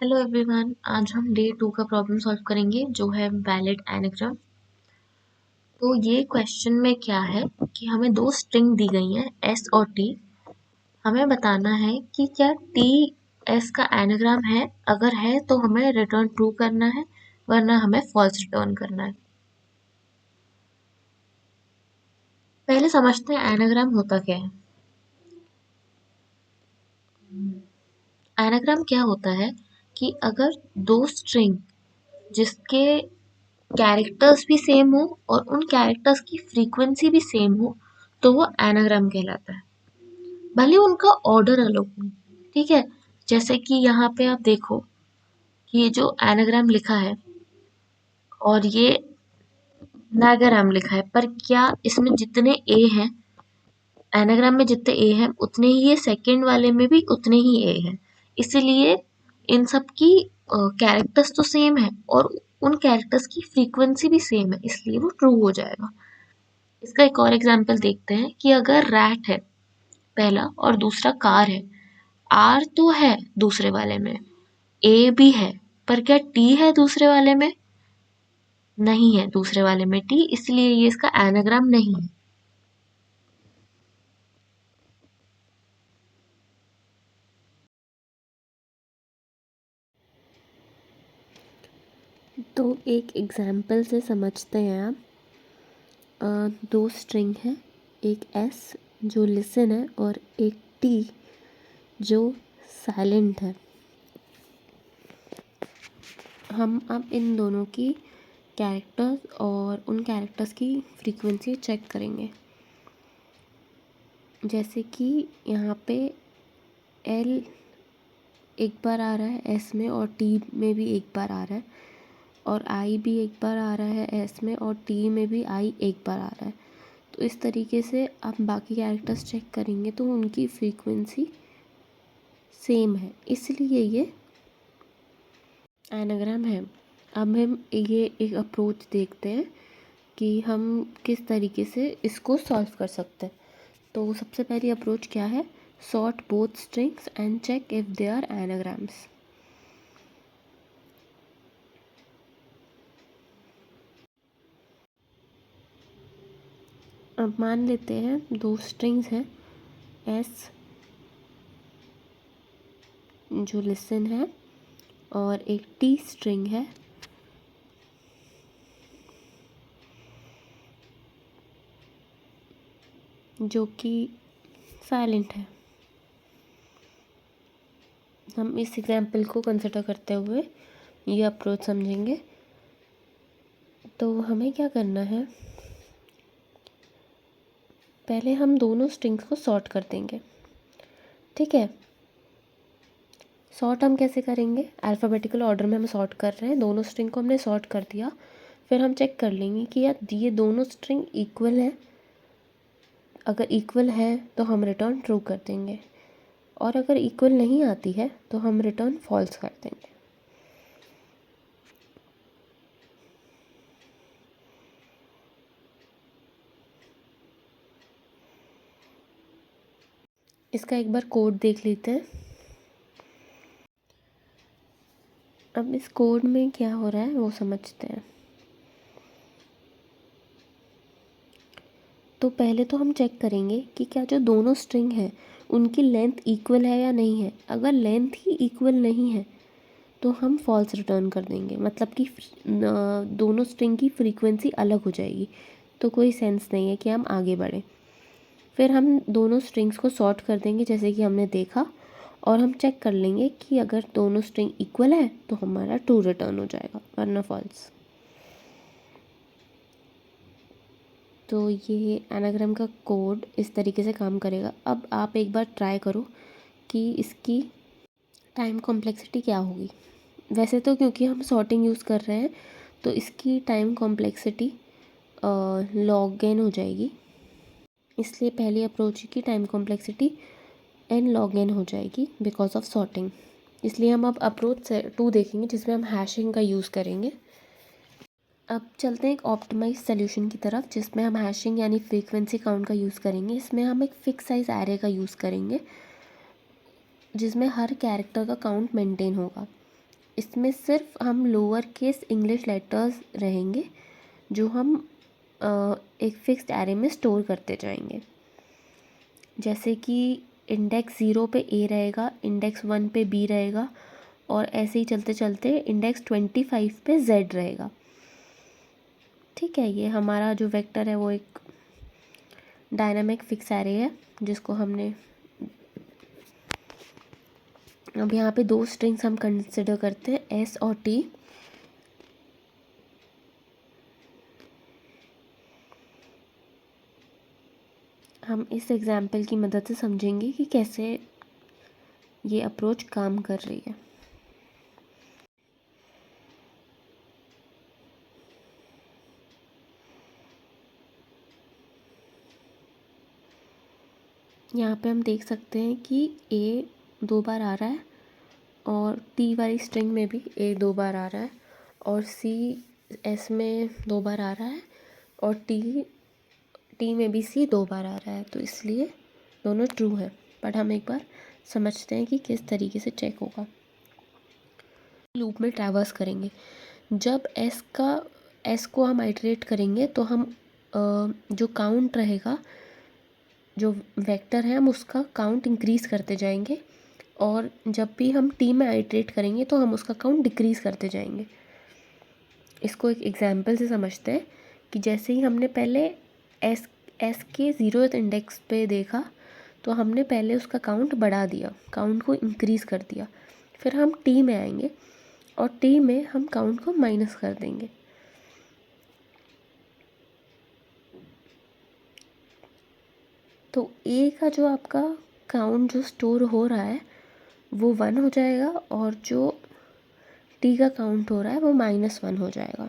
Hello everyone, आज हम day 2 का प्रॉब्लम सॉल्व करेंगे जो है वैलिड एनाग्राम। तो ये क्वेश्चन में क्या है कि हमें दो स्ट्रिंग दी गई हैं एस और टी। हमें बताना है कि क्या टी एस का एनाग्राम है। अगर है तो हमें रिटर्न ट्रू करना है, वरना हमें फॉल्स रिटर्न करना है। पहले समझते हैं एनाग्राम होता क्या है। एनाग्राम क्या होता है कि अगर दो स्ट्रिंग जिसके कैरेक्टर्स भी सेम हो और उन कैरेक्टर्स की फ्रीक्वेंसी भी सेम हो तो वो एनाग्राम कहलाता है, भले उनका ऑर्डर अलग हो। ठीक है, जैसे कि यहाँ पे आप देखो कि ये जो एनाग्राम लिखा है और ये नागाराम लिखा है, पर क्या इसमें जितने ए हैं, एनाग्राम में जितने ए हैं उतने ही ये सेकंड वाले में भी उतने ही ए हैं। इसीलिए इन सब की कैरेक्टर्स तो सेम है और उन कैरेक्टर्स की फ्रीक्वेंसी भी सेम है, इसलिए वो ट्रू हो जाएगा। इसका एक और एग्जांपल देखते हैं कि अगर रैट है पहला और दूसरा कार है। आर तो है दूसरे वाले में, ए भी है, पर क्या टी है दूसरे वाले में? नहीं है दूसरे वाले में टी, इसलिए ये इसका एनाग्राम नहीं है। तो एक एग्जाम्पल से समझते हैं आप। दो स्ट्रिंग है, एक एस जो लिसन है और एक टी जो साइलेंट है। हम अब इन दोनों की कैरेक्टर्स और उन कैरेक्टर्स की फ्रीक्वेंसी चेक करेंगे। जैसे कि यहाँ पे एल एक बार आ रहा है एस में और टी में भी एक बार आ रहा है, और आई भी एक बार आ रहा है एस में और टी में भी आई एक बार आ रहा है। तो इस तरीके से आप बाकी कैरेक्टर्स चेक करेंगे तो उनकी फ्रीक्वेंसी सेम है, इसलिए ये एनाग्राम है। अब हम ये एक अप्रोच देखते हैं कि हम किस तरीके से इसको सॉल्व कर सकते हैं। तो सबसे पहली अप्रोच क्या है? Sort both strings and check if they are anagrams. अब मान लेते हैं दो स्ट्रिंग्स हैं, एस जो लिसन है और एक टी स्ट्रिंग है जो कि साइलेंट है। हम इस एग्जाम्पल को कंसिडर करते हुए ये अप्रोच समझेंगे। तो हमें क्या करना है, पहले हम दोनों स्ट्रिंग्स को सॉर्ट कर देंगे। ठीक है, सॉर्ट हम कैसे करेंगे? अल्फ़ाबेटिकल ऑर्डर में हम सॉर्ट कर रहे हैं, दोनों स्ट्रिंग को हमने सॉर्ट कर दिया। फिर हम चेक कर लेंगे कि यार ये दोनों स्ट्रिंग इक्वल है। अगर इक्वल है तो हम रिटर्न ट्रू कर देंगे, और अगर इक्वल नहीं आती है तो हम रिटर्न फॉल्स कर देंगे। इसका एक बार कोड देख लेते हैं। अब इस कोड में क्या हो रहा है वो समझते हैं। तो पहले तो हम चेक करेंगे कि क्या जो दोनों स्ट्रिंग हैं उनकी लेंथ इक्वल है या नहीं है। अगर लेंथ ही इक्वल नहीं है तो हम फॉल्स रिटर्न कर देंगे, मतलब कि दोनों स्ट्रिंग की फ्रीक्वेंसी अलग हो जाएगी, तो कोई सेंस नहीं है कि हम आगे बढ़ें। फिर हम दोनों स्ट्रिंग्स को सॉर्ट कर देंगे जैसे कि हमने देखा, और हम चेक कर लेंगे कि अगर दोनों स्ट्रिंग इक्वल है तो हमारा ट्रू रिटर्न हो जाएगा, वरना फॉल्स। तो ये एनाग्राम का कोड इस तरीके से काम करेगा। अब आप एक बार ट्राई करो कि इसकी टाइम कॉम्प्लेक्सिटी क्या होगी। वैसे तो क्योंकि हम सॉर्टिंग यूज़ कर रहे हैं तो इसकी टाइम कॉम्प्लेक्सिटी लॉग एन हो जाएगी, इसलिए पहली अप्रोच की time complexity n log n हो जाएगी बिकॉज ऑफ सॉर्टिंग। इसलिए हम अब अप्रोच 2 देखेंगे जिसमें हम हैशिंग का यूज़ करेंगे। अब चलते हैं एक ऑप्टिमाइज सोल्यूशन की तरफ जिसमें हम हैशिंग यानी फ्रीक्वेंसी काउंट का यूज़ करेंगे। इसमें हम एक फिक्स साइज एरे का यूज़ करेंगे जिसमें हर कैरेक्टर का काउंट मेंटेन होगा। इसमें सिर्फ हम लोअर केस इंग्लिश लेटर्स रहेंगे जो हम एक फिक्स्ड एरे में स्टोर करते जाएंगे। जैसे कि इंडेक्स 0 पे ए रहेगा, इंडेक्स 1 पे बी रहेगा, और ऐसे ही चलते चलते इंडेक्स 25 पे जेड रहेगा। ठीक है, ये हमारा जो वेक्टर है वो एक डायनामिक फिक्स एरे है जिसको हमने अब यहाँ पे दो स्ट्रिंग्स हम कंसिडर करते हैं, एस और टी। हम इस एग्जाम्पल की मदद से समझेंगे कि कैसे ये अप्रोच काम कर रही है। यहाँ पे हम देख सकते हैं कि ए 2 बार आ रहा है और टी वाली स्ट्रिंग में भी ए 2 बार आ रहा है, और सी एस में 2 बार आ रहा है, और टी में भी सी 2 बार आ रहा है, तो इसलिए दोनों ट्रू है। बट हम एक बार समझते हैं कि किस तरीके से चेक होगा। लूप में ट्रैवर्स करेंगे। जब एस को हम आइटरेट करेंगे तो हम जो काउंट रहेगा, जो वेक्टर है, हम उसका काउंट इंक्रीज़ करते जाएंगे, और जब भी हम टी में आइटरेट करेंगे तो हम उसका काउंट डिक्रीज़ करते जाएंगे। इसको एक एग्जांपल से समझते हैं कि जैसे ही हमने पहले एस के 0th इंडेक्स पे देखा तो हमने पहले उसका काउंट बढ़ा दिया, काउंट को इंक्रीज़ कर दिया। फिर हम टी में आएंगे और टी में हम काउंट को माइनस कर देंगे। तो ए का जो आपका काउंट जो स्टोर हो रहा है वो 1 हो जाएगा, और जो टी का काउंट हो रहा है वो -1 हो जाएगा।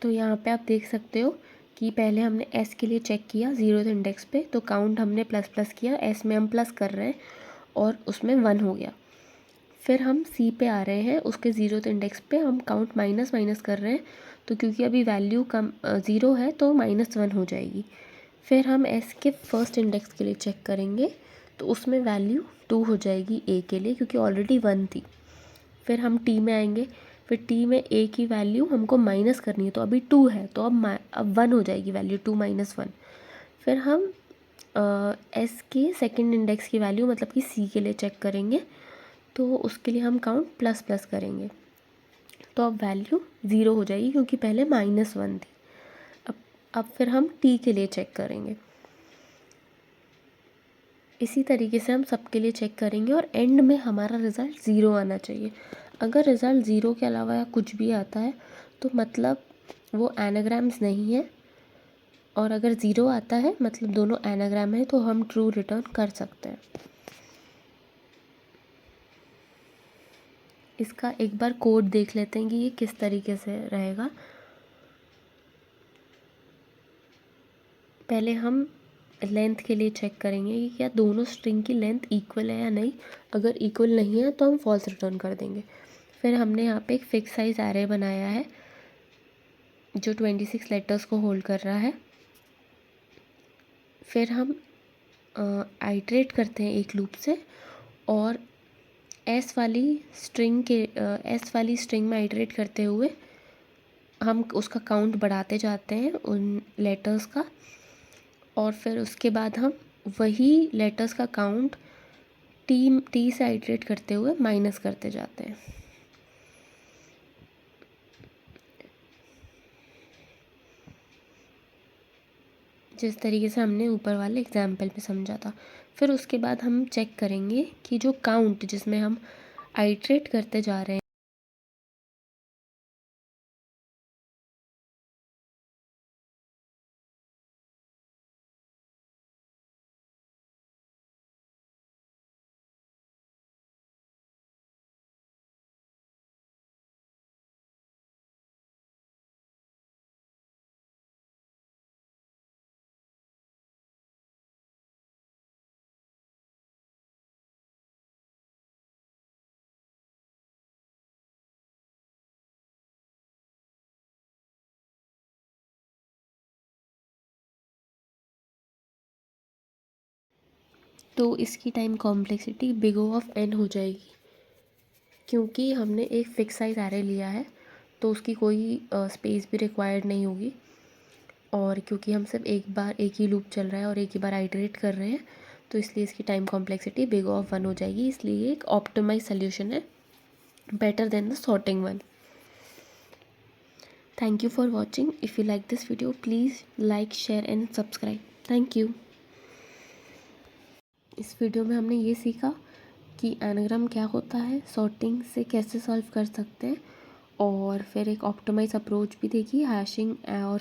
तो यहाँ पे आप देख सकते हो कि पहले हमने एस के लिए चेक किया 0th इंडेक्स पे, तो काउंट हमने प्लस प्लस किया, एस में हम प्लस कर रहे हैं और उसमें 1 हो गया। फिर हम सी पे आ रहे हैं, उसके 0th इंडेक्स पे हम काउंट माइनस माइनस कर रहे हैं, तो क्योंकि अभी वैल्यू कम 0 है तो -1 हो जाएगी। फिर हम एस के फर्स्ट इंडेक्स के लिए चेक करेंगे, तो उसमें वैल्यू 2 हो जाएगी ए के लिए, क्योंकि ऑलरेडी 1 थी। फिर हम टी में आएंगे, फिर टी में ए की वैल्यू हमको माइनस करनी है, तो अभी 2 है तो अब 1 हो जाएगी वैल्यू, 2 - 1। फिर हम एस के सेकंड इंडेक्स की वैल्यू मतलब कि सी के लिए चेक करेंगे, तो उसके लिए हम काउंट प्लस प्लस करेंगे, तो अब वैल्यू 0 हो जाएगी क्योंकि पहले -1 थी। अब फिर हम टी के लिए चेक करेंगे। इसी तरीके से हम सबके लिए चेक करेंगे और एंड में हमारा रिज़ल्ट 0 आना चाहिए। अगर रिज़ल्ट 0 के अलावा या कुछ भी आता है तो मतलब वो एनाग्राम्स नहीं है, और अगर 0 आता है मतलब दोनों एनाग्राम है, तो हम ट्रू रिटर्न कर सकते हैं। इसका एक बार कोड देख लेते हैं कि ये किस तरीके से रहेगा। पहले हम लेंथ के लिए चेक करेंगे कि क्या दोनों स्ट्रिंग की लेंथ इक्वल है या नहीं। अगर इक्वल नहीं है तो हम फॉल्स रिटर्न कर देंगे। फिर हमने यहाँ पे एक फिक्स साइज एरे बनाया है जो 26 लेटर्स को होल्ड कर रहा है। फिर हम आइटरेट करते हैं एक लूप से, और एस वाली स्ट्रिंग में आइटरेट करते हुए हम उसका काउंट बढ़ाते जाते हैं उन लेटर्स का, और फिर उसके बाद हम वही लेटर्स का काउंट टी से आइटरेट करते हुए माइनस करते जाते हैं। जिस तरीके से हमने ऊपर वाले एग्जाम्पल में समझा था। फिर उसके बाद हम चेक करेंगे कि जो काउंट जिसमें हम आइटरेट करते जा रहे हैं तो इसकी time complexity big O of n हो जाएगी, क्योंकि हमने एक फिक्स साइज एरे लिया है तो उसकी कोई स्पेस भी रिक्वायर्ड नहीं होगी, और क्योंकि हम सिर्फ एक बार एक ही लूप चल रहा है और एक ही बार आइटरेट कर रहे हैं, तो इसलिए इसकी time complexity big O of 1 हो जाएगी। इसलिए एक ऑप्टिमाइज सोल्यूशन है, better than the sorting one. Thank you for watching. If you like this video, please like, share and subscribe. Thank you. इस वीडियो में हमने ये सीखा कि एनाग्राम क्या होता है, सॉर्टिंग से कैसे सॉल्व कर सकते हैं, और फिर एक ऑप्टिमाइज अप्रोच भी देखी, हैशिंग और